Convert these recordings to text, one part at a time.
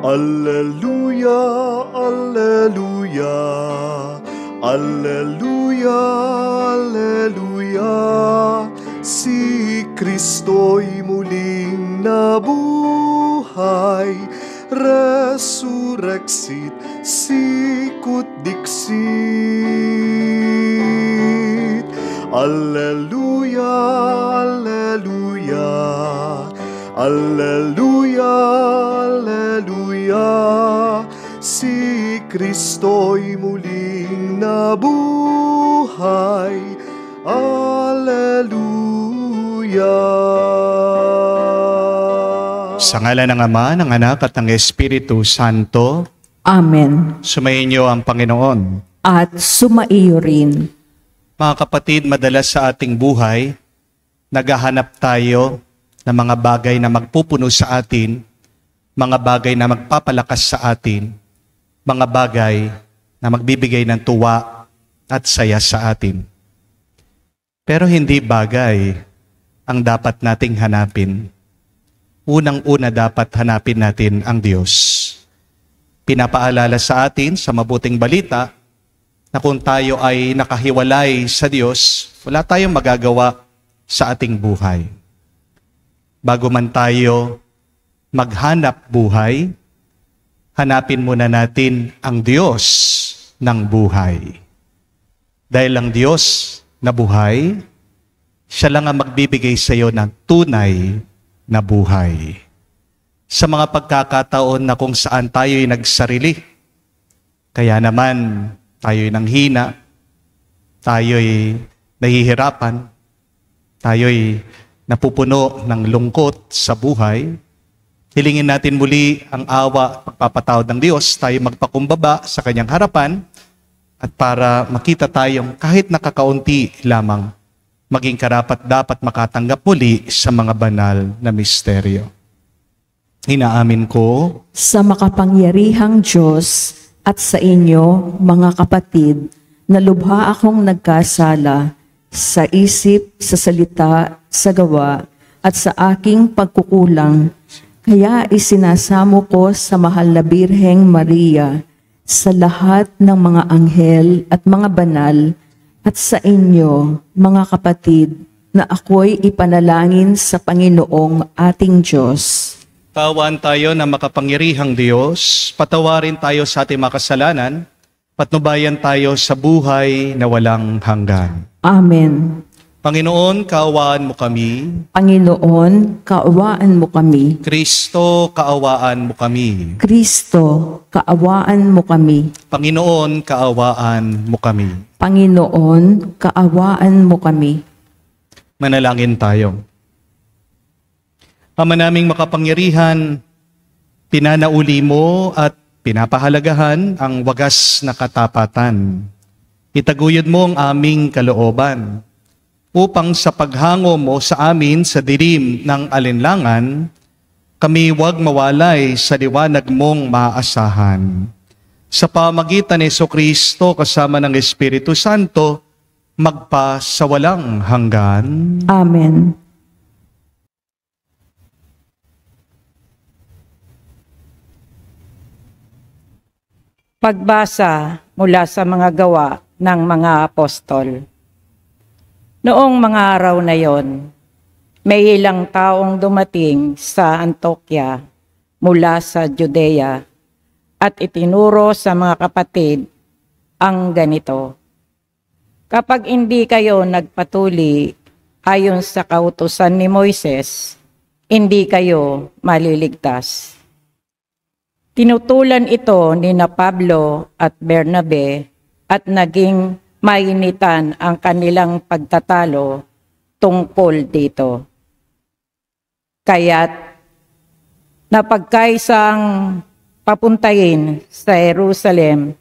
Alleluia, Alleluia, Alleluia, Alleluia. Si Kristo'y muling nabuhay, resurrexit sicut dixit. Alleluia, Alleluia, Alleluia, Alleluia. Si Kristo'y muling nabuhay, Alleluia. Sa ngalan ng Ama, ng Anak at ng Espiritu Santo. Amen. Sumayin niyo ang Panginoon. At sumaiyo rin. Mga kapatid, madalas sa ating buhay, naghahanap tayo ng mga bagay na magpupuno sa atin, mga bagay na magpapalakas sa atin, mga bagay na magbibigay ng tuwa at saya sa atin. Pero hindi bagay ang dapat nating hanapin. Unang-una dapat hanapin natin ang Diyos. Pinapaalala sa atin sa mabuting balita na kung tayo ay nakahiwalay sa Diyos, wala tayong magagawa sa ating buhay. Bago man tayo maghanap buhay, hanapin muna natin ang Diyos ng buhay. Dahil ang Diyos na buhay, siya lang ang magbibigay sa iyo ng tunay na buhay. Sa mga pagkakataon na kung saan tayo'y nagsarili, kaya naman tayo'y nanghina, tayo'y nahihirapan, tayo'y napupuno ng lungkot sa buhay, hilingin natin muli ang awa at pagpapatawad ng Diyos, tayo magpakumbaba sa kanyang harapan, at para makita tayong kahit nakakaunti lamang, maging karapat-dapat makatanggap muli sa mga banal na misteryo. Inaamin ko Sa makapangyarihang Diyos at sa inyo, mga kapatid, na lubha akong nagkasala sa isip, sa salita, sa gawa, at sa aking pagkukulang. Kaya isinasamo ko sa mahal na Birheng Maria, sa lahat ng mga anghel at mga banal, at sa inyo, mga kapatid, na ako'y ipanalangin sa Panginoong ating Diyos. Tawaan tayo ng makapangyarihang Diyos, patawarin tayo sa ating makasalanan, patnubayan tayo sa buhay na walang hanggan. Amen. Panginoon, kaawaan mo kami. Panginoon, kaawaan mo kami. Kristo, kaawaan mo kami. Kristo, kaawaan mo kami. Panginoon, kaawaan mo kami. Panginoon, kaawaan mo kami. Manalangin tayo. Ama naming makapangyarihan, pinanauli mo at pinapahalagahan ang wagas na katapatan. Itaguyod mo ang aming kalooban upang sa paghango mo sa amin sa dilim ng alinlangan, kami huwag mawalay sa liwanag mong maaasahan. Sa pamagitan ni Jesucristo kasama ng Espiritu Santo, magpa sa walang hanggan. Amen. Pagbasa mula sa mga gawa ng mga apostol. Noong mga araw na yon, may ilang taong dumating sa Antioquia mula sa Judea at itinuro sa mga kapatid ang ganito: kapag hindi kayo nagpatuli ayon sa kautusan ni Moises, hindi kayo maliligtas. Tinutulan ito ni Pablo at Bernabe at naging mainitan ang kanilang pagtatalo tungkol dito. Kaya't napagkaisang papuntahin sa Jerusalem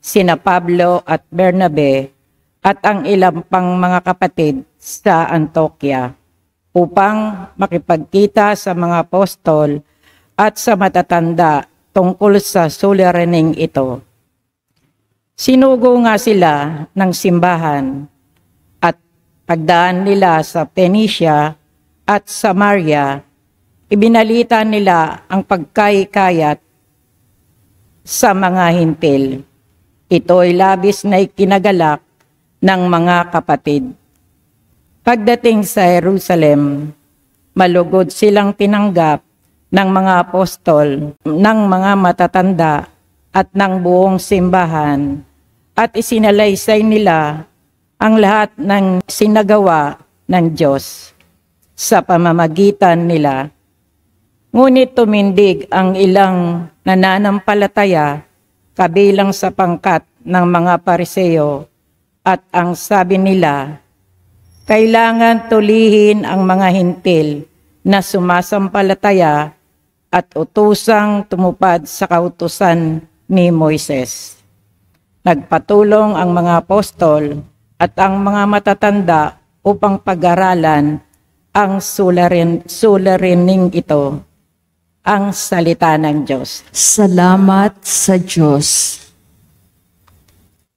sina Pablo at Bernabe at ang ilang pang mga kapatid sa Antioquia upang makipagkita sa mga apostol at sa matatanda tungkol sa suliraning ito. Sinugo nga sila ng simbahan at pagdaan nila sa Phoenicia at Samaria, ibinalita nila ang pagkayakayat sa mga hintil. Ito'y labis na ikinagalak ng mga kapatid. Pagdating sa Jerusalem, malugod silang tinanggap ng mga apostol, ng mga matatanda at ng buong simbahan, at isinalaysay nila ang lahat ng sinagawa ng Diyos sa pamamagitan nila. Ngunit tumindig ang ilang nananampalataya kabilang sa pangkat ng mga Pariseo, at ang sabi nila, kailangan tulihin ang mga hintil na sumasampalataya at utusang tumupad sa kautusan ni Moises. Nagpatulong ang mga apostol at ang mga matatanda upang pag-aralan ang suliraning ito, ang salita ng Diyos. Salamat sa Diyos.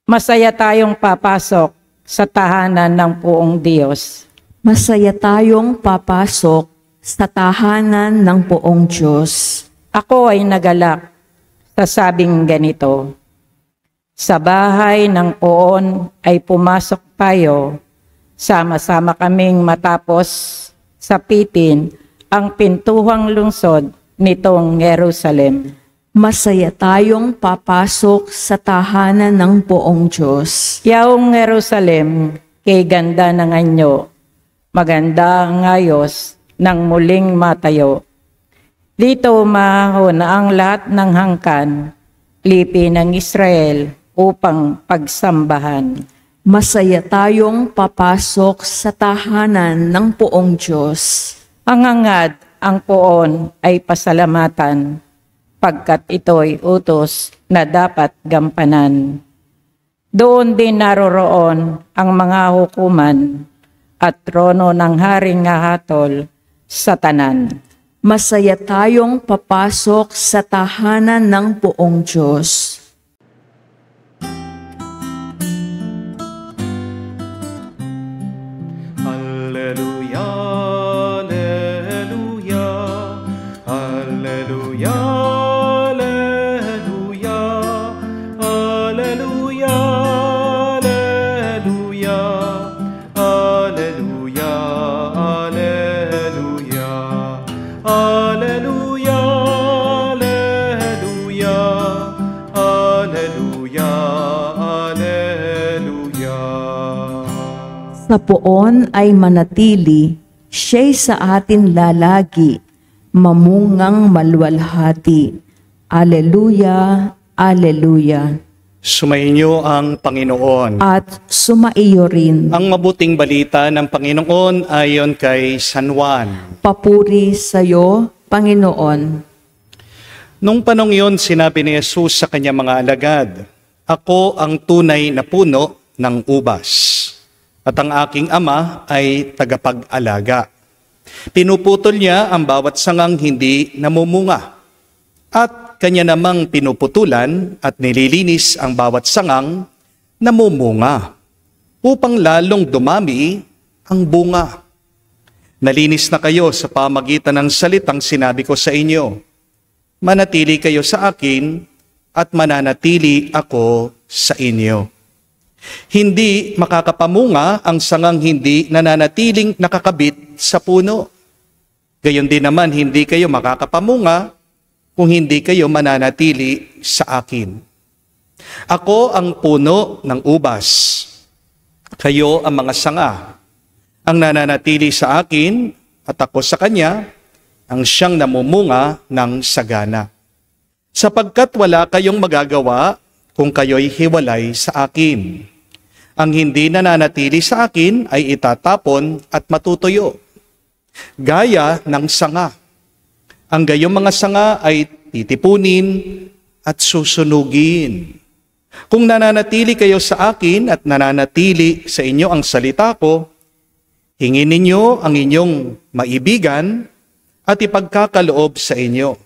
Masaya tayong papasok sa tahanan ng Poong Diyos. Masaya tayong papasok sa tahanan ng Poong Diyos. Ako ay nagalak sa sabing ganito, sa bahay ng Poon ay pumasok tayo, sama-sama kaming matapos sapitin ang pintuhang lungsod nitong Jerusalem. Masaya tayong papasok sa tahanan ng Poong Diyos. Yaong Jerusalem, kay ganda ng anyo, maganda ang ayos ng muling matayo. Dito umahon ang lahat ng hangkan, lipi ng Israel upang pagsambahan. Masaya tayong papasok sa tahanan ng Poong Diyos. Ang hangad, ang Poon ay pasalamatan, pagkat ito'y utos na dapat gampanan. Doon din naroroon ang mga hukuman at trono ng haring hahatol sa tanan. Masaya tayong papasok sa tahanan ng Poong Diyos. Alleluia, alleluia, alleluia, alleluia, alleluia, alleluia, alleluia, alleluia, alleluia, alleluia, alleluia, alleluia. Sa Poon ay manatili, siya'y sa atin lalagi, mamungang malwalhati. Alleluia, alleluia. Sumainyo ang Panginoon. At sumaiyo rin. Ang mabuting balita ng Panginoon ayon kay San Juan. Papuri sa iyo, Panginoon. Nung panong yon, sinabi ni Jesus sa kanyang mga alagad, ako ang tunay na puno ng ubas, at ang aking ama ay tagapag-alaga. Pinuputol niya ang bawat sangang hindi namumunga, at kanya namang pinuputulan at nililinis ang bawat sangang namumunga, upang lalong dumami ang bunga. Nalinis na kayo sa pamagitan ng salitang sinabi ko sa inyo. Manatili kayo sa akin at mananatili ako sa inyo. Hindi makakapamunga ang sangang hindi nananatiling nakakabit sa puno. Gayon din naman, hindi kayo makakapamunga kung hindi kayo mananatili sa akin. Ako ang puno ng ubas, kayo ang mga sanga. Ang nananatili sa akin at ako sa kanya, ang siyang namumunga ng sagana. Sapagkat wala kayong magagawa kung kayo'y hiwalay sa akin. Ang hindi nananatili sa akin ay itatapon at matutuyo, gaya ng sanga. Ang gayong mga sanga ay titipunin at susunugin. Kung nananatili kayo sa akin at nananatili sa inyo ang salita ko, hingin ninyo ang inyong maibigan at ipagkakaloob sa inyo,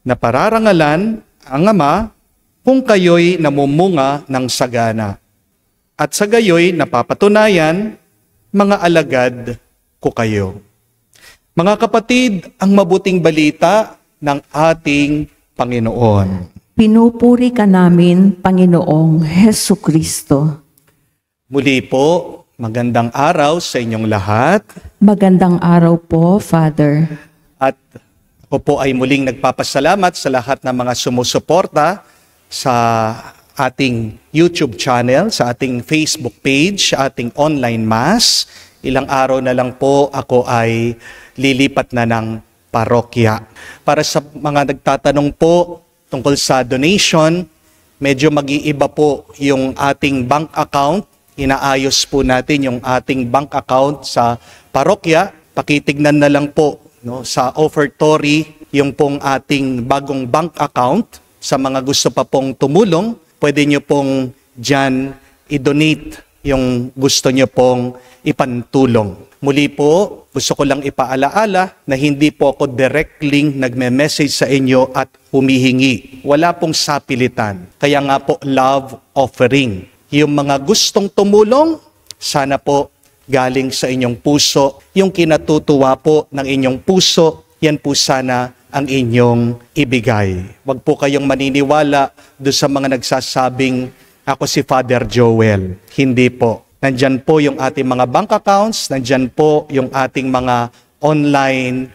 na pararangalan ang Ama kung kayo'y namumunga ng sagana. At sa gayo'y napapatunayan, mga alagad ko kayo. Mga kapatid, ang mabuting balita ng ating Panginoon. Pinupuri ka namin, Panginoong Hesu Kristo. Muli po, magandang araw sa inyong lahat. Magandang araw po, Father. At ako po ay muling nagpapasalamat sa lahat ng mga sumusuporta sa ating YouTube channel, sa ating Facebook page, sa ating online mass. Ilang araw na lang po ako ay lilipat na ng parokya. Para sa mga nagtatanong po tungkol sa donation, medyo mag-iiba po yung ating bank account. Inaayos po natin yung ating bank account sa parokya. Pakitignan na lang po sa offertory yung pong ating bagong bank account. Sa mga gusto pa pong tumulong, pwede nyo pong dyan i-donate yung gusto nyo pong ipantulong. Muli po, gusto ko lang ipaalaala na hindi po ako directly nagme-message sa inyo at humihingi. Wala pong sapilitan. Kaya nga po, love offering. Yung mga gustong tumulong, sana po galing sa inyong puso. Yung kinatutuwa po ng inyong puso, yan po sana ang inyong ibigay. Huwag po kayong maniniwala doon sa mga nagsasabing, ako si Father Joel. Hindi po. Nandyan po yung ating mga bank accounts, nandyan po yung ating mga online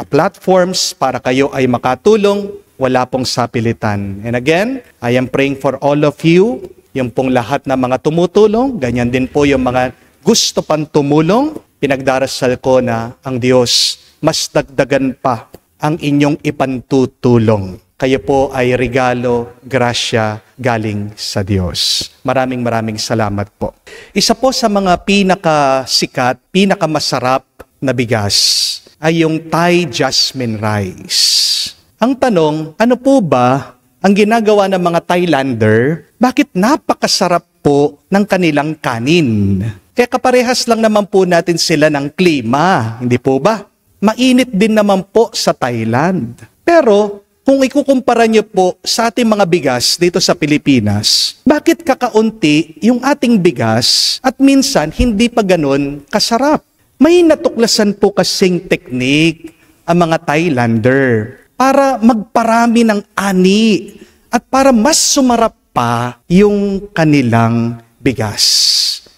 platforms para kayo ay makatulong. Wala pong sapilitan. And again, I am praying for all of you, yung pong lahat na mga tumutulong, ganyan din po yung mga gusto pang tumulong. Pinagdarasal ko na ang Diyos mas dagdagan pa ang inyong ipantutulong. Kayo po ay regalo, grasya, galing sa Diyos. Maraming salamat po. Isa po sa mga pinakasikat, pinakamasarap na bigas ay yung Thai jasmine rice. Ang tanong, ano po ba ang ginagawa ng mga Thailander? Bakit napakasarap po ng kanilang kanin? Kaya kaparehas lang naman po natin sila ng klima, hindi po ba? Mainit din naman po sa Thailand. Pero kung ikukumpara nyo po sa ating mga bigas dito sa Pilipinas, bakit kakaunti yung ating bigas at minsan hindi pa ganun kasarap? May natuklasan po kasing teknik ang mga Thailander para magparami ng ani at para mas sumarap pa yung kanilang bigas.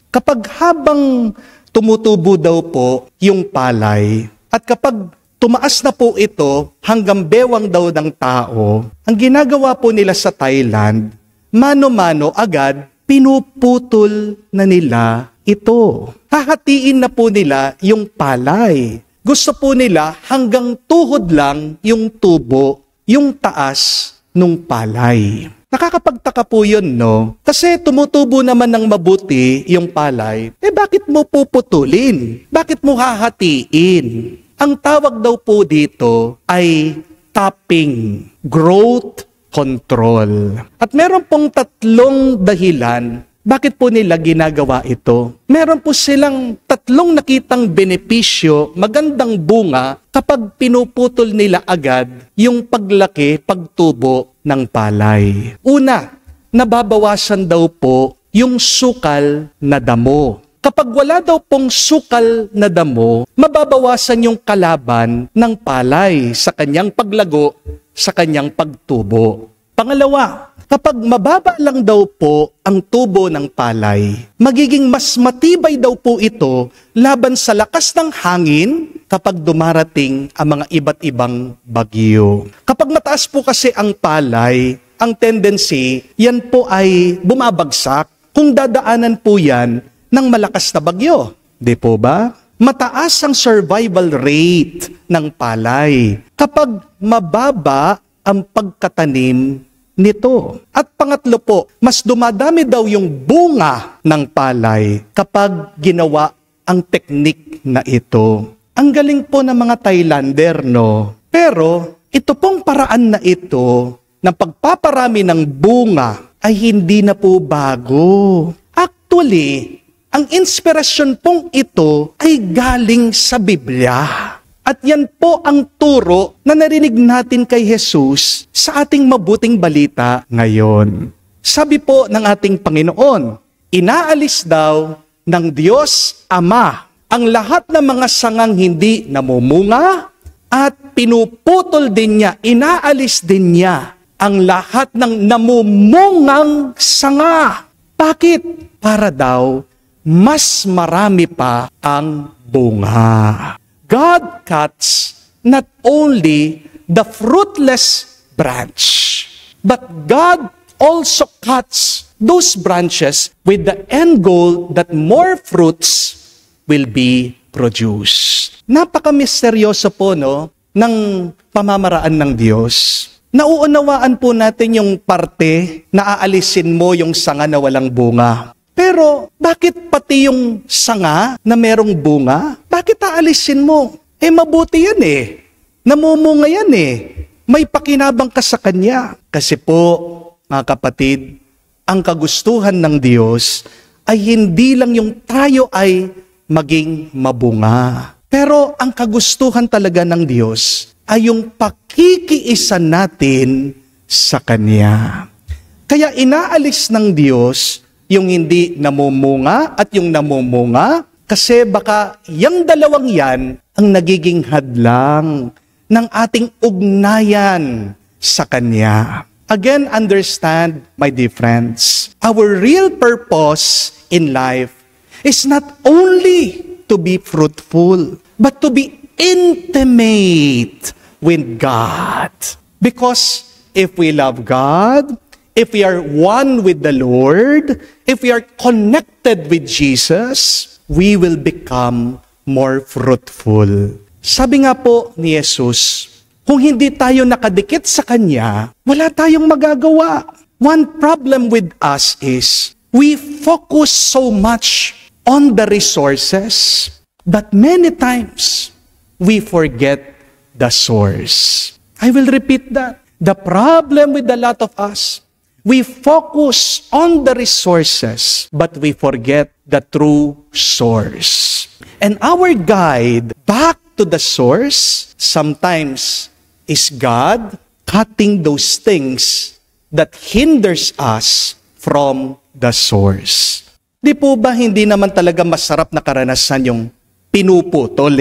Kapag habang tumutubo daw po yung palay at kapag tumaas na po ito hanggang bewang daw ng tao, ang ginagawa po nila sa Thailand, mano-mano agad, pinuputol na nila ito. Hahatiin na po nila yung palay. Gusto po nila hanggang tuhod lang yung tubo, yung taas nung palay. Nakakapagtaka po yun, no? Kasi tumutubo naman ng mabuti yung palay, bakit mo puputulin? Bakit mo hahatiin? Ang tawag daw po dito ay topping, growth control. At meron pong 3 dahilan bakit po nila ginagawa ito. Meron po silang 3 nakitang benepisyo, magandang bunga kapag pinuputol nila agad yung paglaki, pagtubo ng palay. Una, nababawasan daw po yung sukal na damo. Kapag wala daw pong sukal na damo, mababawasan yung kalaban ng palay sa kanyang paglago, sa kanyang pagtubo. Pangalawa, kapag mababa lang daw po ang tubo ng palay, magiging mas matibay daw po ito laban sa lakas ng hangin kapag dumarating ang mga iba't ibang bagyo. Kapag mataas po kasi ang palay, ang tendency, yan po ay bumabagsak kung dadaanan po yan ng malakas na bagyo. Di po ba? Mataas ang survival rate ng palay kapag mababa ang pagkatanim nito. At pangatlo po, mas dumadami daw yung bunga ng palay kapag ginawa ang teknik na ito. Ang galing po ng mga Thailander, no? Pero ito pong paraan na ito ng pagpaparami ng bunga ay hindi na po bago. Actually, ang inspirasyon pong ito ay galing sa Biblia. At yan po ang turo na narinig natin kay Jesus sa ating mabuting balita ngayon. Sabi po ng ating Panginoon, inaalis daw ng Diyos Ama ang lahat ng mga sangang hindi namumunga at pinuputol din niya, inaalis din niya ang lahat ng namumungang sanga. Bakit? Para daw mas marami pa ang bunga. God cuts not only the fruitless branch, but God also cuts those branches with the end goal that more fruits will be produced. Napaka-misteryoso po, no, ng pamamaraan ng Diyos. Nauunawaan po natin yung parte na aalisin mo yung sanga na walang bunga. Pero bakit pati yung sanga na merong bunga, bakit aalisin mo? Mabuti yan Namumunga yan May pakinabang ka sa kanya. Kasi po, mga kapatid, ang kagustuhan ng Diyos ay hindi lang yung tayo ay maging mabunga. Pero ang kagustuhan talaga ng Diyos ay yung pakikiisa natin sa Kanya. Kaya inaalis ng Diyos yung hindi namumunga at yung namumunga kasi baka yung dalawang yan ang nagiging hadlang ng ating ugnayan sa Kanya. Again, understand, my dear friends, our real purpose in life is not only to be fruitful, but to be intimate with God. Because if we love God, if we are one with the Lord, if we are connected with Jesus, we will become more fruitful. Sabi nga po ni Jesus, kung hindi tayo nakadikit sa Kanya, wala tayong magagawa. One problem with us is, we focus so much on the resources, but many times, we forget the source. I will repeat that. The problem with a lot of us, we focus on the resources, but we forget the true source. And our guide back to the source sometimes is God cutting those things that hinders us from the source. Di po ba hindi naman talaga masarap na karanasan yung pinuputol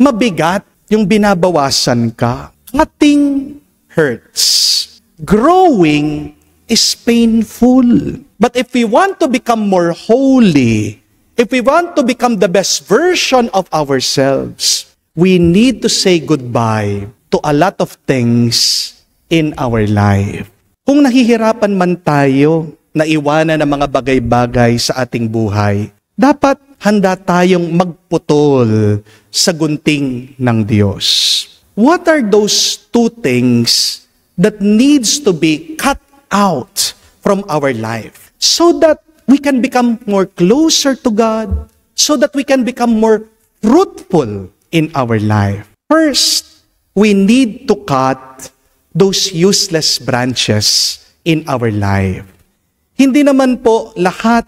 Mabigat yung binabawasan ka. Cutting hurts. Growing is painful. But if we want to become more holy, if we want to become the best version of ourselves, we need to say goodbye to a lot of things in our life. Kung nahihirapan man tayo na iwanan ng mga bagay-bagay sa ating buhay, dapat handa tayong magputol sa gunting ng Diyos. What are those two things that needs to be cut out from our life so that we can become more closer to God, so that we can become more fruitful in our life? First, we need to cut those useless branches in our life. Hindi naman po lahat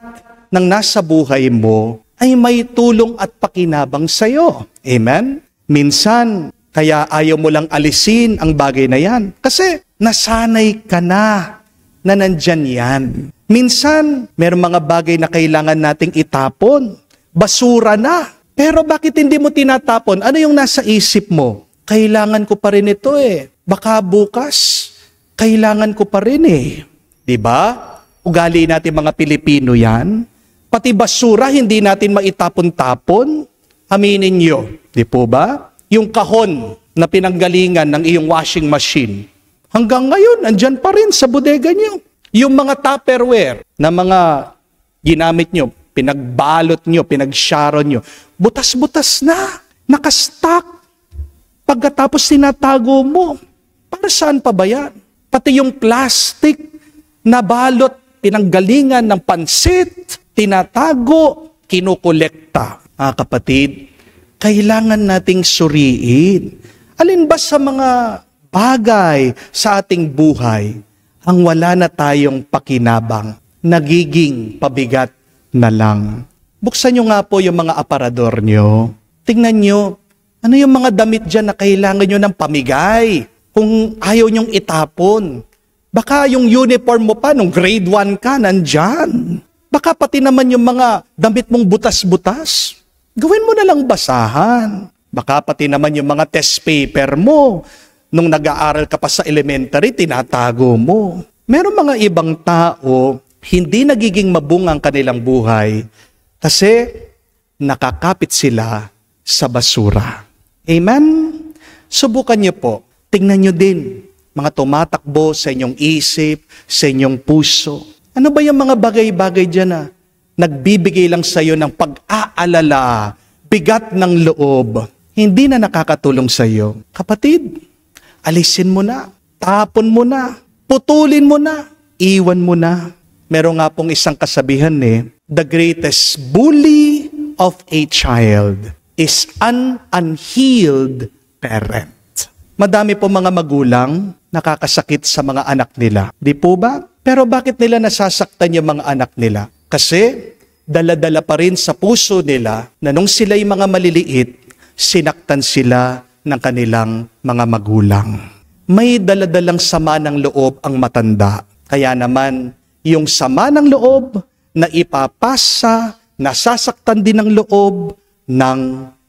ng nasa buhay mo ay may tulong at pakinabang sa'yo. Amen? Minsan, kaya ayaw mo lang alisin ang bagay na yan. Kasi nasanay ka na nandyan yan. Minsan, mayroong mga bagay na kailangan nating itapon. Basura na. Pero bakit hindi mo tinatapon? Ano yung nasa isip mo? Kailangan ko pa rin ito Baka bukas, kailangan ko pa rin Diba? Ugali natin mga Pilipino yan. Pati basura, hindi natin maitapon-tapon. Aminin nyo. Di po ba? Yung kahon na pinanggalingan ng iyong washing machine, hanggang ngayon, andyan pa rin sa bodega nyo. Yung mga Tupperware na mga ginamit nyo, pinagbalot nyo, pinagsyaro nyo, butas-butas na, nakastock. Pagkatapos tinatago mo, para saan pa ba yan? Pati yung plastic na balot, pinanggalingan ng pansit, tinatago, kinukolekta. Kapatid, kailangan nating suriin. Alin ba sa mga bagay sa ating buhay ang wala na tayong pakinabang, nagiging pabigat na lang? Buksan nyo nga po yung mga aparador nyo. Tingnan nyo, ano yung mga damit dyan na kailangan nyo ng pamigay? Kung ayaw nyong itapon. Baka yung uniform mo pa, nung grade 1 ka, nandyan. Baka pati naman yung mga damit mong butas-butas. Gawin mo na lang basahan. Baka pati naman yung mga test paper mo, Nung nag-aaral ka pa sa elementary, tinatago mo. Meron mga ibang tao, hindi nagiging mabunga ang kanilang buhay kasi nakakapit sila sa basura. Amen? Subukan niyo po. Tingnan niyo din, mga tumatakbo sa inyong isip, sa inyong puso. Ano ba yung mga bagay-bagay dyan na nagbibigay lang sa iyo ng pag-aalala, bigat ng loob, hindi na nakakatulong sa iyo? Kapatid, alisin mo na, tapon mo na, putulin mo na, iwan mo na. Meron nga pong isang kasabihan the greatest bully of a child is an unhealed parent. Madami po mga magulang nakakasakit sa mga anak nila. Di po ba? Pero bakit nila nasasaktan yung mga anak nila? Kasi dala-dala pa rin sa puso nila na nung sila'y mga maliliit, sinaktan sila ng kanilang mga magulang. May daladalang sama ng loob ang matanda. Kaya naman, yung sama ng loob na ipapasa, nasasaktan din ng loob ng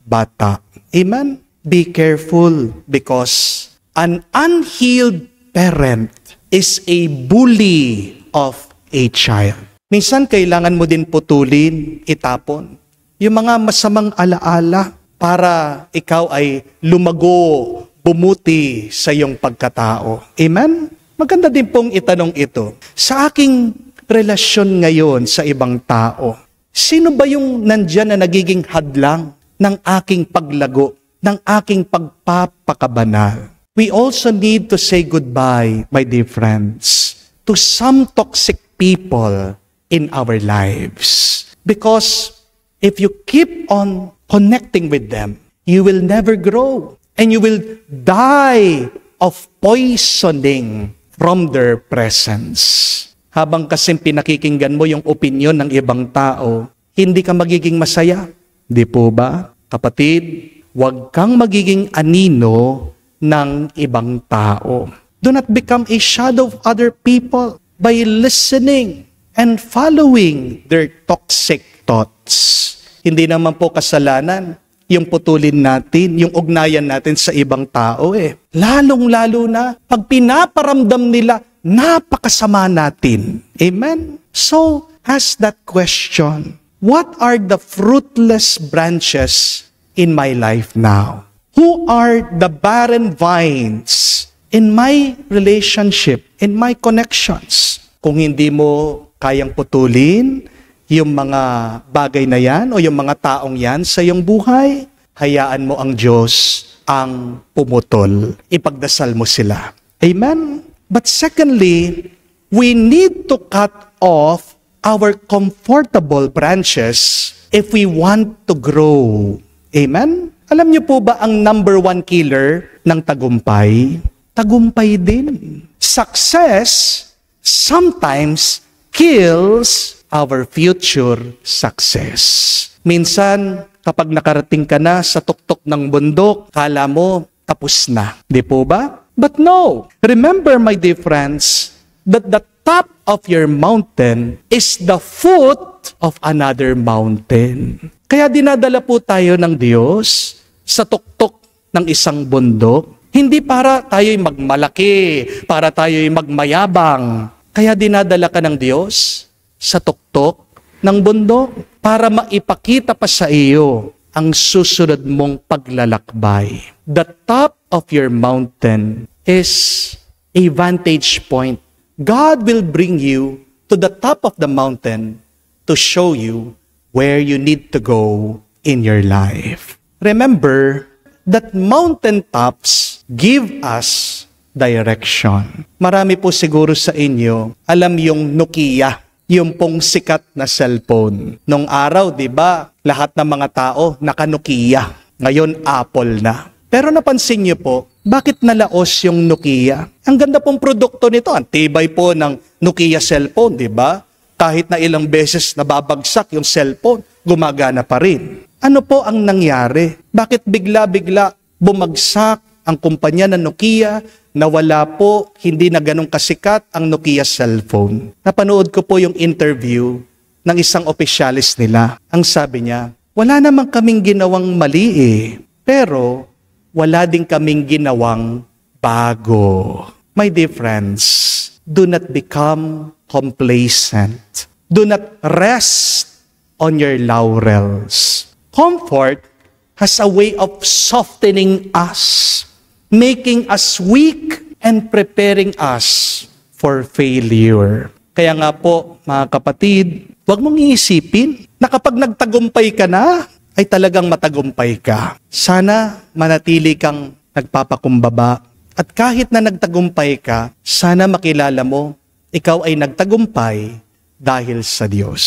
bata. Amen? Be careful because an unhealed parent is a bully of a child. Minsan kailangan mo din putulin, itapon yung mga masamang alaala para ikaw ay lumago, bumuti sa iyong pagkatao. Amen? Maganda din pong itanong ito. Sa aking relasyon ngayon sa ibang tao, sino ba yung nandyan na nagiging hadlang ng aking paglago, ng aking pagpapakabanal? We also need to say goodbye, my dear friends, to some toxic people in our lives. Because if you keep on connecting with them, you will never grow. And you will die of poisoning from their presence. Habang kasing pinakikinggan mo yung opinion ng ibang tao, hindi ka magiging masaya. Di po ba? Kapatid, huwag kang magiging anino ng ibang tao. Do not become a shadow of other people by listening and following their toxic thoughts. Hindi naman po kasalanan yung putulin natin, yung ugnayan natin sa ibang tao Lalong-lalo na pag pinaparamdam nila, napakasama natin. Amen? So, ask that question. What are the fruitless branches in my life now? Who are the barren vines in my relationship, in my connections? Kung hindi mo kayang putulin yung mga bagay na yan o yung mga taong yan sa iyong buhay, hayaan mo ang Diyos ang pumutol. Ipagdasal mo sila. Amen? But secondly, we need to cut off our comfortable branches if we want to grow. Amen? Alam niyo po ba ang number one killer ng tagumpay? Tagumpay din. Success sometimes kills our future success. Minsan, kapag nakarating ka na sa tuktok ng bundok, kala mo tapos na. Di po ba? But no. Remember, my dear friends, that the top of your mountain is the foot of another mountain. Kaya dinadala po tayo ng Diyos sa tuktok ng isang bundok. Hindi para tayo'y magmalaki, para tayo'y magmayabang. Kaya dinadala ka ng Diyos sa tuktok ng bundok para maipakita pa sa iyo ang susunod mong paglalakbay. The top of your mountain is a vantage point. God will bring you to the top of the mountain to show you where you need to go in your life. Remember that mountaintops give us direction. Marami po siguro sa inyo alam yung Nokia, yung pong sikat na cellphone. Nung araw, di ba, lahat ng mga tao naka-Nokia. Ngayon, Apple na. Pero napansin niyo po, bakit nalaos yung Nokia? Ang ganda pong produkto nito. Ang tibay po ng Nokia cellphone, di ba? Kahit na ilang beses nababagsak yung cellphone, gumagana pa rin. Ano po ang nangyari? Bakit bigla-bigla bumagsak ang kumpanya ng Nokia, nawala po, hindi na ganun kasikat ang Nokia cellphone? Napanood ko po yung interview ng isang opisyalis nila. Ang sabi niya, wala namang kaming ginawang mali pero wala din kaming ginawang magbago. My dear friends, do not become complacent. Do not rest on your laurels. Comfort has a way of softening us, making us weak, and preparing us for failure. Kaya nga po, mga kapatid, huwag mong iisipin na kapag nagtagumpay ka na, ay talagang matagumpay ka. Sana manatili kang nagpapakumbaba. At kahit na nagtagumpay ka, sana makilala mo, ikaw ay nagtagumpay dahil sa Diyos.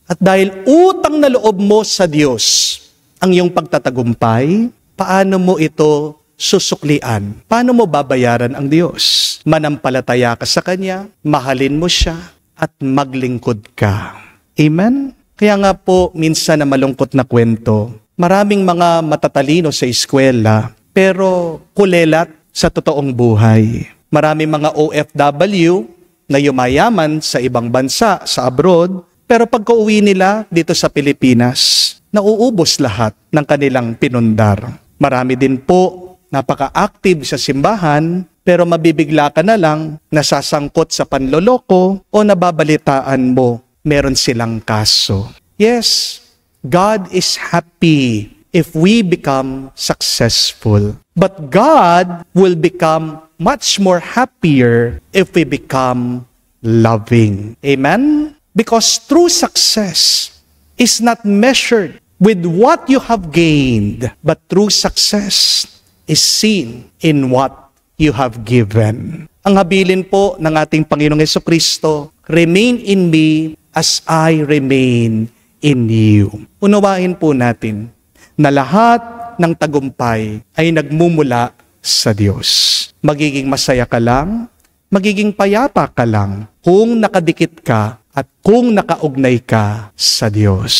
At dahil utang na loob mo sa Diyos ang iyong pagtatagumpay, paano mo ito susuklian? Paano mo babayaran ang Diyos? Manampalataya ka sa Kanya, mahalin mo Siya, at maglingkod ka. Amen? Kaya nga po, minsan na malungkot na kwento, maraming mga matatalino sa eskwela, pero kulelat sa totoong buhay. Maraming mga OFW na yumayaman sa ibang bansa, sa abroad, pero pagka-uwi nila dito sa Pilipinas, nauubos lahat ng kanilang pinundar. Marami din po napaka-active sa simbahan, pero mabibigla ka na lang, nasasangkot sa panloloko o nababalitaan mo, meron silang kaso. Yes, God is happy if we become successful. But God will become much more happier if we become loving. Amen? Because true success is not measured with what you have gained, but true success is seen in what you have given. Ang habilin po ng ating Panginoong Jesucristo, remain in me as I remain in you. Unawain po natin na lahat ng tagumpay ay nagmumula sa Diyos. Magiging masaya ka lang, magiging payapa ka lang kung nakadikit ka at kung nakaugnay ka sa Diyos.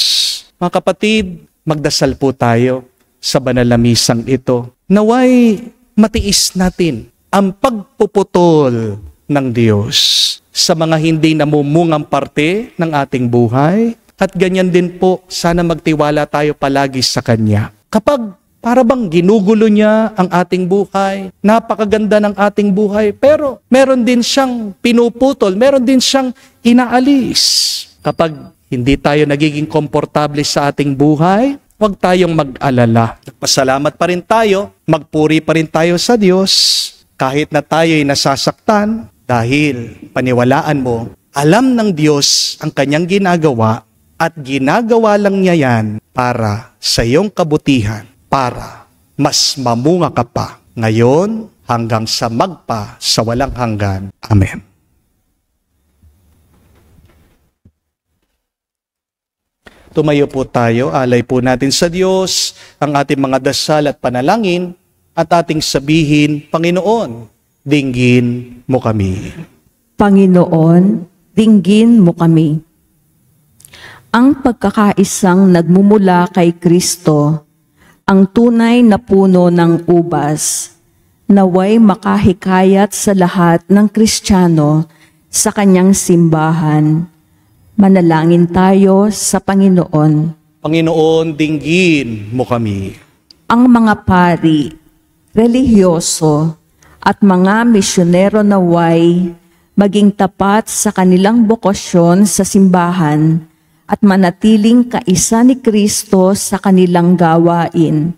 Mga kapatid, magdasal po tayo sa banal na misang ito. Naway matiis natin ang pagpuputol ng Diyos sa mga hindi namumungang parte ng ating buhay. At ganyan din po, sana magtiwala tayo palagi sa Kanya. Kapag para bang ginugulo niya ang ating buhay, napakaganda ng ating buhay, pero meron din siyang pinuputol, meron din siyang inaalis. Kapag hindi tayo nagiging komportable sa ating buhay, huwag tayong mag-alala. Nagpasalamat pa rin tayo, magpuri pa rin tayo sa Diyos, kahit na tayo'y nasasaktan, dahil paniwalaan mo, alam ng Diyos ang Kanyang ginagawa, at ginagawa lang niya yan para sa iyong kabutihan, para mas mamunga ka pa ngayon hanggang sa magpa sa walang hanggan. Amen. Tumayo po tayo, alay po natin sa Diyos ang ating mga dasal at panalangin at ating sabihin, Panginoon, dinggin mo kami. Panginoon, dinggin mo kami. Ang pagkakaisang nagmumula kay Kristo, ang tunay na puno ng ubas, naway makahikayat sa lahat ng Kristiyano sa kanyang simbahan. Manalangin tayo sa Panginoon. Panginoon, dinggin mo kami. Ang mga pari, relihiyoso, at mga misyonero naway maging tapat sa kanilang bokasyon sa simbahan at manatiling kaisa ni Kristo sa kanilang gawain.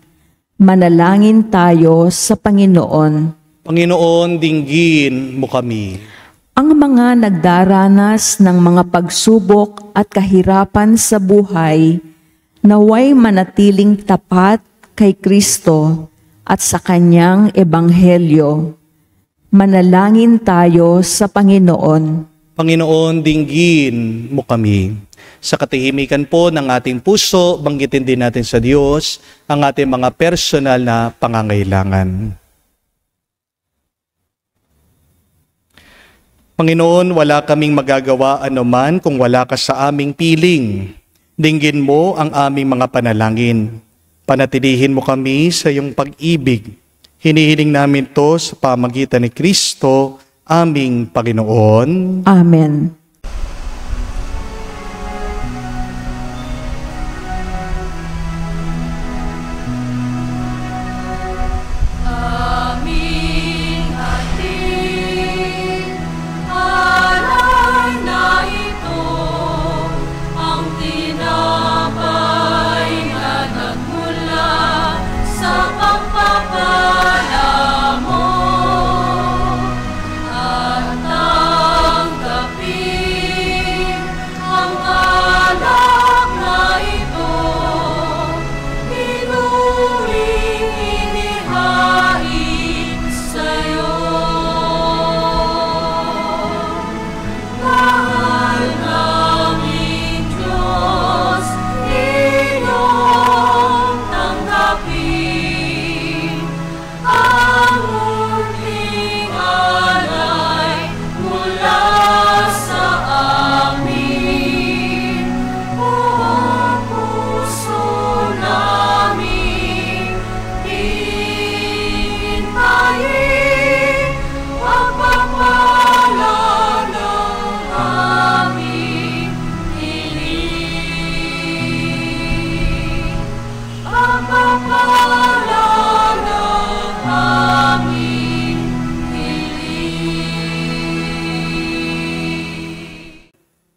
Manalangin tayo sa Panginoon. Panginoon, dinggin mo kami. Ang mga nagdaranas ng mga pagsubok at kahirapan sa buhay, naway manatiling tapat kay Kristo at sa kanyang ebanghelyo. Manalangin tayo sa Panginoon. Panginoon, dinggin mo kami. Sa katahimikan po ng ating puso, banggitin din natin sa Diyos ang ating mga personal na pangangailangan. Panginoon, wala kaming magagawa anuman kung wala ka sa aming piling. Dinggin mo ang aming mga panalangin. Panatilihin mo kami sa iyong pag-ibig. Hinihiling namin to sa pamagitan ni Kristo, aming Panginoon. Amen.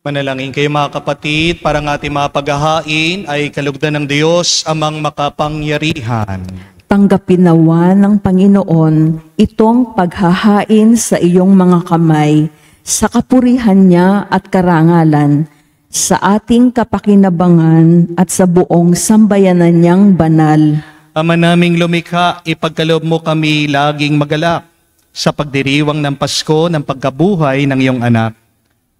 Manalangin kayo mga kapatid, para ng ating mga paghahain ay kalugdan ng Diyos amang makapangyarihan. Tanggapin nawa ng Panginoon itong paghahain sa iyong mga kamay, sa kapurihan niya at karangalan, sa ating kapakinabangan at sa buong sambayanan niyang banal. Ama naming lumikha, ipagkaloob mo kami laging magalak sa pagdiriwang ng Pasko ng pagkabuhay ng iyong anak,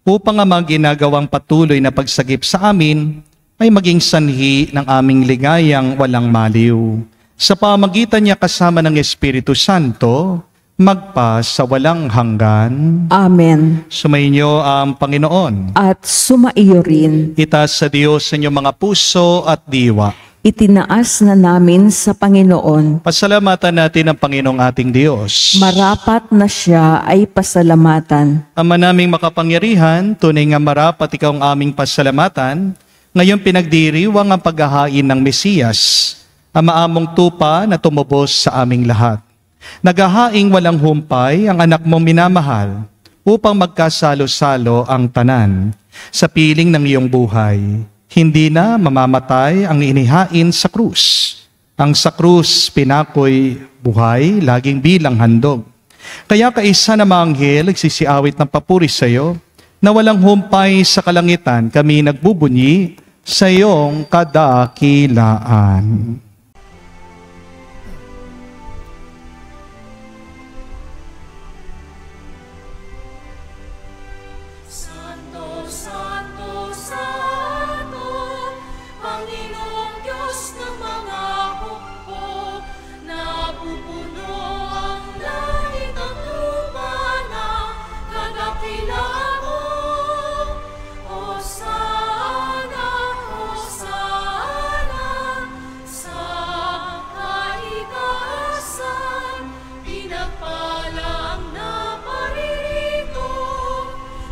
upang ang mga ginagawang patuloy na pagsagip sa amin ay maging sanhi ng aming ligayang walang maliw. Sa pamagitan niya kasama ng Espiritu Santo, magpa sa walang hanggan. Amen. Sumainyo ang Panginoon. At sumaiyo rin. Itaas sa Diyos sa inyong mga puso at diwa. Itinaas na namin sa Panginoon. Pasalamatan natin ang Panginoong ating Diyos. Marapat na siya ay pasalamatan. Ama naming makapangyarihan, tunay nga marapat ikaw ang aming pasalamatan. Ngayon pinagdiriwang ang paghahain ng Mesiyas, ang maamong tupa na tumubos sa aming lahat. Naghahaing walang humpay ang anak mong minamahal upang magkasalo-salo ang tanan sa piling ng iyong buhay. Hindi na mamamatay ang inihain sa krus. Ang sa krus pinakoy buhay, laging bilang handog. Kaya kaisa na mga anghel nagsisiawit ng papuri sa iyo, na walang humpay sa kalangitan kami nagbubunyi sa iyong kadakilaan. Santo, Santo, Santo, Panginoong Diyos ng mga hukbo, napupuno ang langit at lupa ng kadakilaan mo. Hosana, Hosana, sa kaitaasan, pinagpala ang naparirito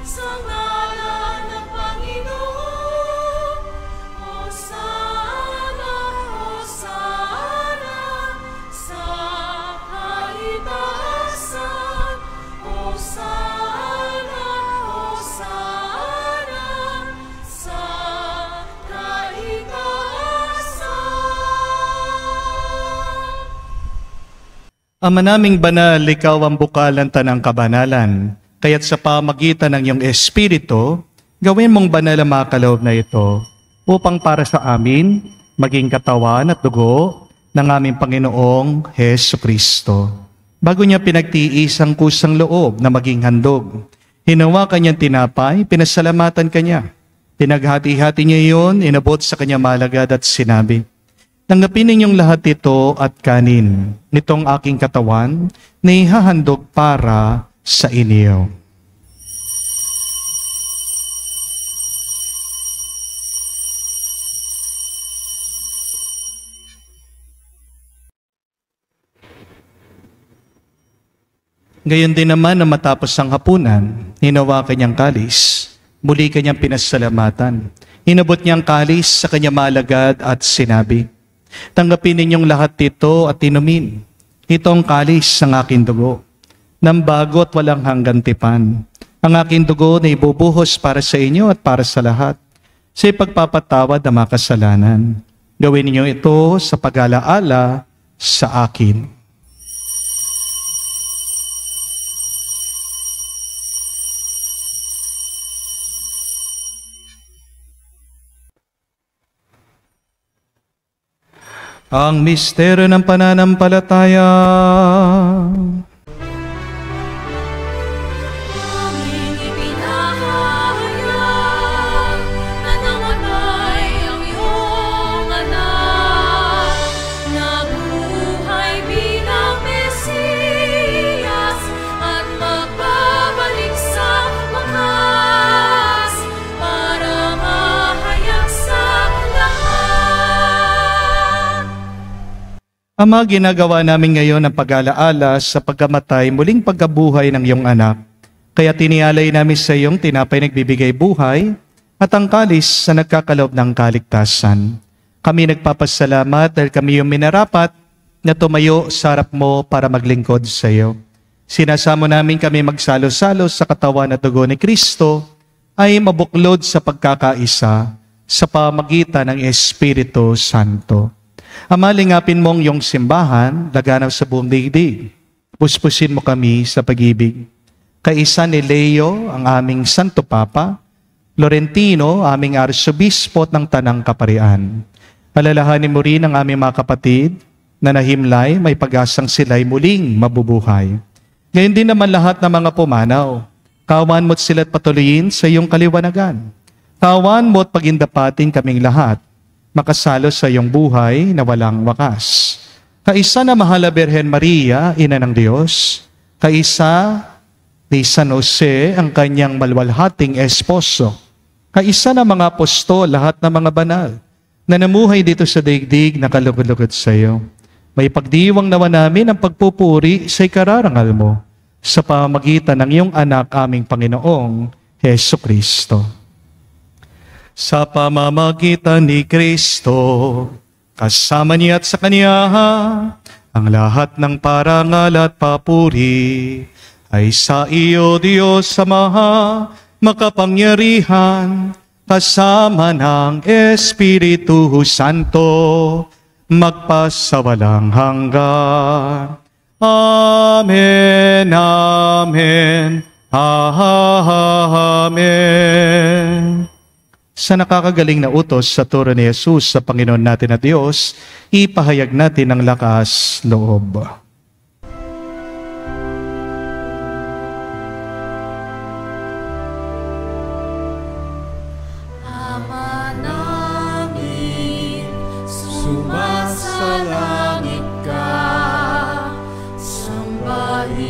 sa ngalan ng Panginoon. Hosana, Hosana, sa kaitaasan. Hosana, Hosana, sa kaitaasan. Ama naming banal, ikaw ang bukalan tanang kabanalan. Kaya't sa pamagitan ng iyong Espiritu, gawin mong banal ang mga kaloob na ito upang para sa amin maging katawan at dugo ng aming Panginoong Hesu Kristo. Bago niya pinagtiis ang kusang loob na maging handog, hinawakan niyang tinapay, pinasalamatan kanya. Pinaghati-hati niya iyon, inabot sa kanya malagad at sinabi, "Tanggapin ninyong lahat ito at kanin, nitong aking katawan na ihahandog para sa inyo." Gayon din naman na matapos ang hapunan, hinawakan niyang kalis, muli kanyang pinasalamatan. Inabot niyang kalis sa kanya malagad at sinabi, "Tanggapin ninyong lahat ito at inumin. Ito ang kalis ng aking dugo, ng bago at walang hanggang tipan. Ang aking dugo na ibubuhos para sa inyo at para sa lahat, sa ipagpapatawad ng mga kasalanan. Gawin ninyo ito sa pag-alaala sa akin." Ang misteryo ng pananampalataya. Aming ipinahayag na namatay ang iyong anak, nabuhay bilang Mesiyas at magbabalik sa wakas para mahayag sa lahat. Ama, ginagawa namin ngayon ang pag-alaala sa pagkamatay, muling pagkabuhay ng iyong anak. Kaya tinialay namin sa iyong tinapay nagbibigay buhay at ang kalis sa nagkakaloob ng kaligtasan. Kami nagpapasalamat dahil kami yung minarapat na tumayo sa harap mo para maglingkod sa iyo. Sinasamo namin kami magsalo-salo sa katawan at dugo ni Kristo ay mabuklod sa pagkakaisa sa pamagitan ng Espiritu Santo. Ama, lingapin mong iyong simbahan, laganap sa buong daigdig. Puspusin mo kami sa pag-ibig. Kaisa ni Leo, ang aming Santo Papa, Laurentino, aming Arsobispo ng Tanang Kaparian. Alalahanin mo rin ang aming mga kapatid na nahimlay, may pag-asang sila'y muling mabubuhay. Ngayon din naman lahat ng mga pumanaw, kawan mo't sila't patuloyin sa iyong kaliwanagan. Kawan mo't pagindapatin kaming lahat, makasalo sa iyong buhay na walang wakas. Kaisa na mahal na Birhen Maria, Ina ng Diyos, kaisa ni San Jose, ang kanyang malwalhating esposo, kaisa na mga apostol, lahat ng mga banal, na namuhay dito sa daigdig na kalugod-lugod sa iyo. May pagdiwang nawa namin ang pagpupuri sa ikararangal mo sa pamagitan ng iyong anak aming Panginoong Hesu Kristo. Sa pamamagitan ni Kristo, kasama niya at sa Kanya, ang lahat ng parangal at papuri ay sa iyo, Diyos Ama, makapangyarihan, kasama ng Espiritu Santo, magpasawalang hanggan. Amen, amen, amen. Sa nakakagaling na utos sa turo ni Jesus sa Panginoon natin at Diyos, ipahayag natin ang lakas loob. Ama namin, sumasalangit ka, sambahin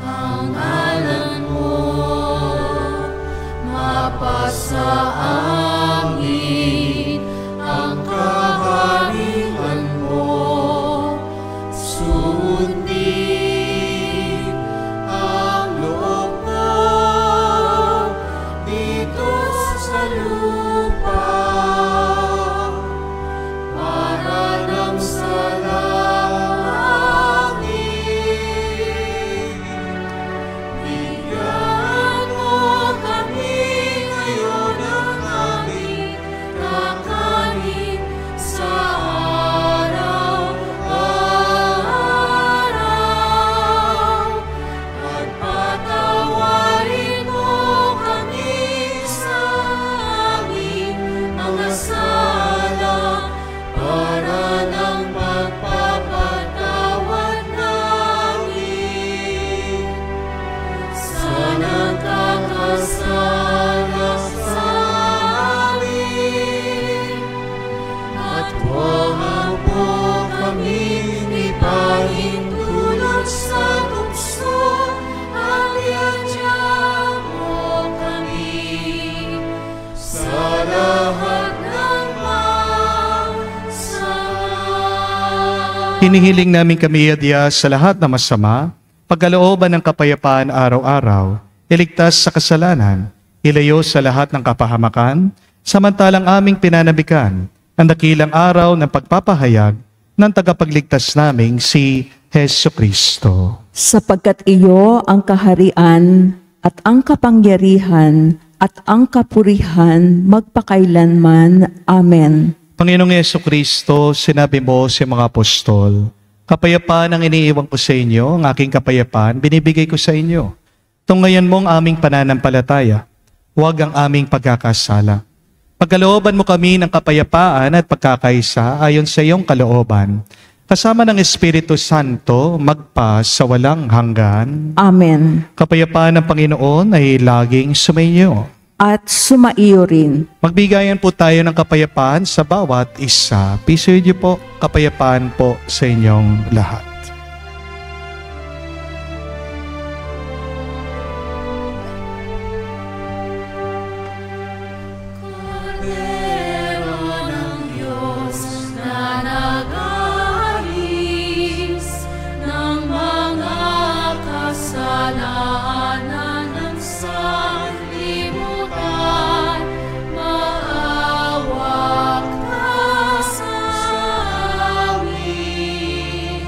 ang ngalan mo, mapasa amin ang kaharian mo, sundin ang loob mo dito sa lupa, para nang sa langit. Bigyan mo kami ngayon ng aming kakanin sa araw-araw, at patawarin mo kami sa aming mga sala, para ng pagpapatawad namin sa nagkakasala sa amin. At huwag mo kaming ipahintulot sa tukso, at iadya mo kami sa lahat ng masama. Hinihiling namin kami adya sa lahat na masama, pagkalooban ng kapayapaan araw-araw, iligtas sa kasalanan, ilayo sa lahat ng kapahamakan, samantalang aming pinanabikan ang dakilang araw ng pagpapahayag ng tagapagligtas naming si Hesu Kristo. Sapagkat iyo ang kaharian at ang kapangyarihan at ang kapurihan magpakailanman. Amen. Panginoong Hesu Kristo, sinabi mo sa mga apostol, kapayapaan ang iniiwan ko sa inyo, ang aking kapayapaan binibigay ko sa inyo. Tungayan mo ang aming pananampalataya, huwag ang aming pagkakasala. Pagkalooban mo kami ng kapayapaan at pagkakaisa ayon sa iyong kalooban, kasama ng Espiritu Santo, magpa sa walang hanggan. Amen. Kapayapaan ng Panginoon ay laging sumainyo. At sumaiyo rin. Magbigayan po tayo ng kapayapaan sa bawat isa. Pisoy niyo po, kapayapaan po sa inyong lahat. Kordero ng Diyos na nag-aalis ng mga kasalanan ng sanlibutan, maawa ka sa amin.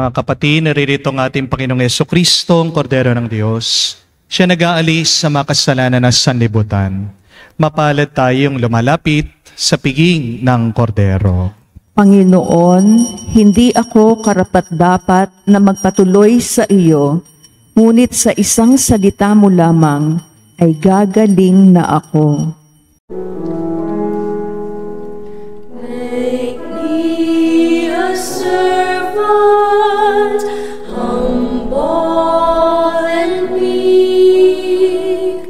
Mga kapatid, naririto ang ating Panginoong Jesucristo, ang Kordero ng Diyos. Siya nag-aalis sa mga kasalanan ng sanlibutan. Mapalad tayong lumalapit sa piging ng Kordero. Panginoon, hindi ako karapat-dapat na magpatuloy sa iyo, ngunit sa isang salita mo lamang ay gagaling na ako. Make me a servant, humble and meek.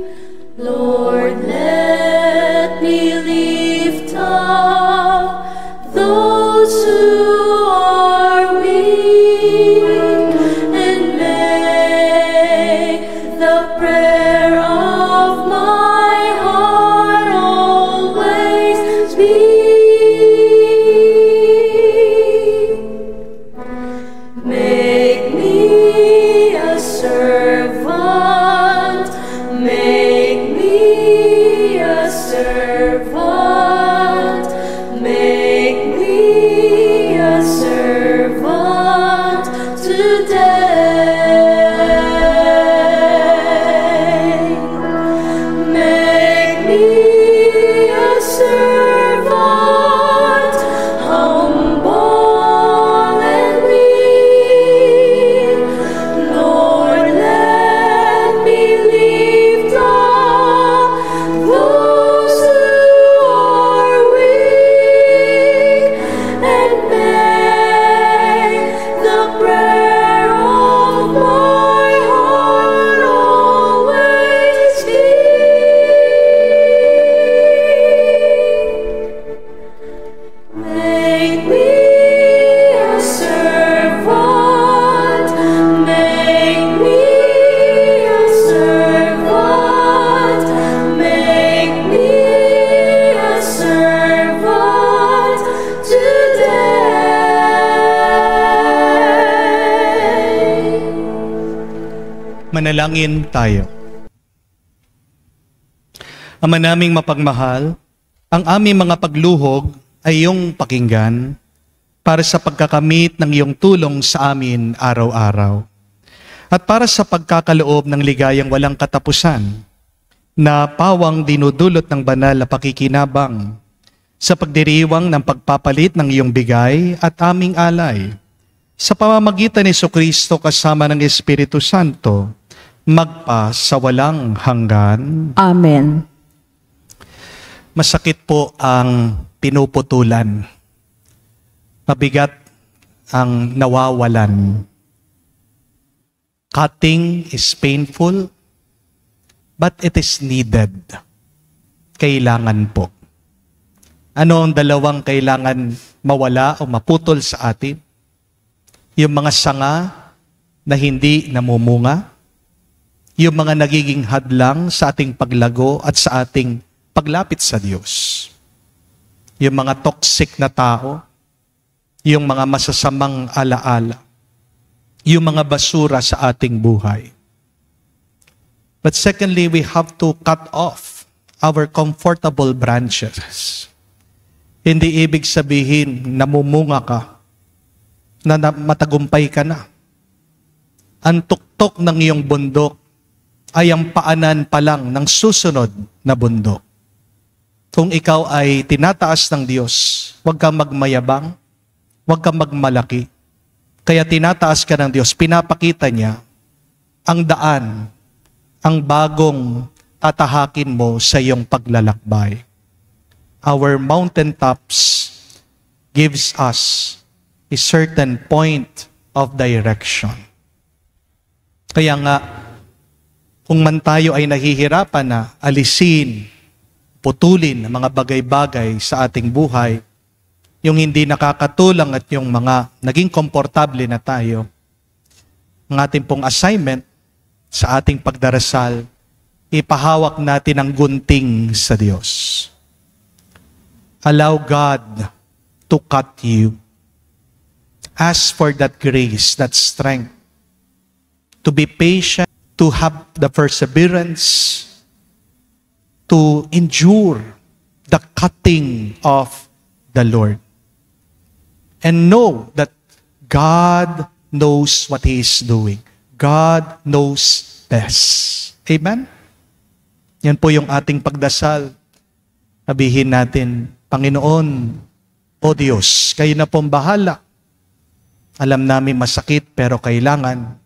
Lord, let me lift up those who are weak, and make the prayer of my heart always be. Make me a servant, make me a servant, make me a servant today. Make me a servant, humble and weak. Lord, let me lift up those who are weak, and make the prayer of my heart always be. Make me a servant, make me a servant, make me a servant today. Manalangin tayo. Ama naming mapagmahal, ang aming mga pagluhog ay iyong pakinggan para sa pagkakamit ng iyong tulong sa amin araw-araw. At para sa pagkakaloob ng ligayang walang katapusan na pawang dinudulot ng banal na pakikinabang sa pagdiriwang ng pagpapalit ng iyong bigay at aming alay. Sa pamamagitan ni Jesucristo kasama ng Espiritu Santo, magpa sa walang hanggan. Amen. Masakit po ang pinuputulan. Mabigat ang nawawalan. Cutting is painful, but it is needed. Kailangan po. Ano ang dalawang kailangan mawala o maputol sa atin? Yung mga sanga na hindi namumunga, yung mga nagiging hadlang sa ating paglago at sa ating paglapit sa Diyos. Yung mga toxic na tao, yung mga masasamang alaala, yung mga basura sa ating buhay. But secondly, we have to cut off our comfortable branches. Hindi ibig sabihin namumunga ka, na matagumpay ka na. Ang tuktok ng iyong bundok ay ang paanan pa lang ng susunod na bundok. Kung ikaw ay tinataas ng Diyos, huwag kang magmayabang, huwag kang magmalaki. Kaya tinataas ka ng Diyos, pinapakita niya ang daan, ang bagong tatahakin mo sa iyong paglalakbay. Our mountaintops gives us a certain point of direction. Kaya nga, kung man tayo ay nahihirapan na alisin, putulin ang mga bagay-bagay sa ating buhay, yung hindi nakakatulang at yung mga naging komportable na tayo, ang ating pong assignment sa ating pagdarasal, ipahawak natin ang gunting sa Diyos. Allow God to cut you. Ask for that grace, that strength, to be patient, to have the perseverance, to endure the cutting of the Lord. And know that God knows what He is doing. God knows best. Amen? Yan po yung ating pagdasal. Sabihin natin, Panginoon, O Diyos, kayo na pong bahala. Alam namin masakit, pero kailangan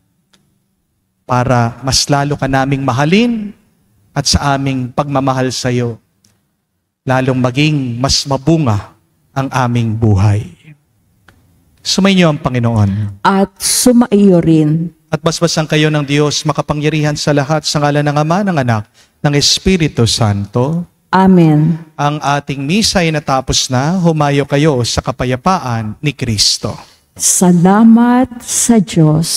para mas lalo ka naming mahalin at sa aming pagmamahal sa iyo, lalong maging mas mabunga ang aming buhay. Sumainyo ang Panginoon. At sumaiyo rin. At basbasan kayo ng Diyos, makapangyarihan sa lahat, sa ngalan ng Ama, ng Anak, ng Espiritu Santo. Amen. Ang ating misa ay natapos na, humayo kayo sa kapayapaan ni Kristo. Salamat sa Diyos.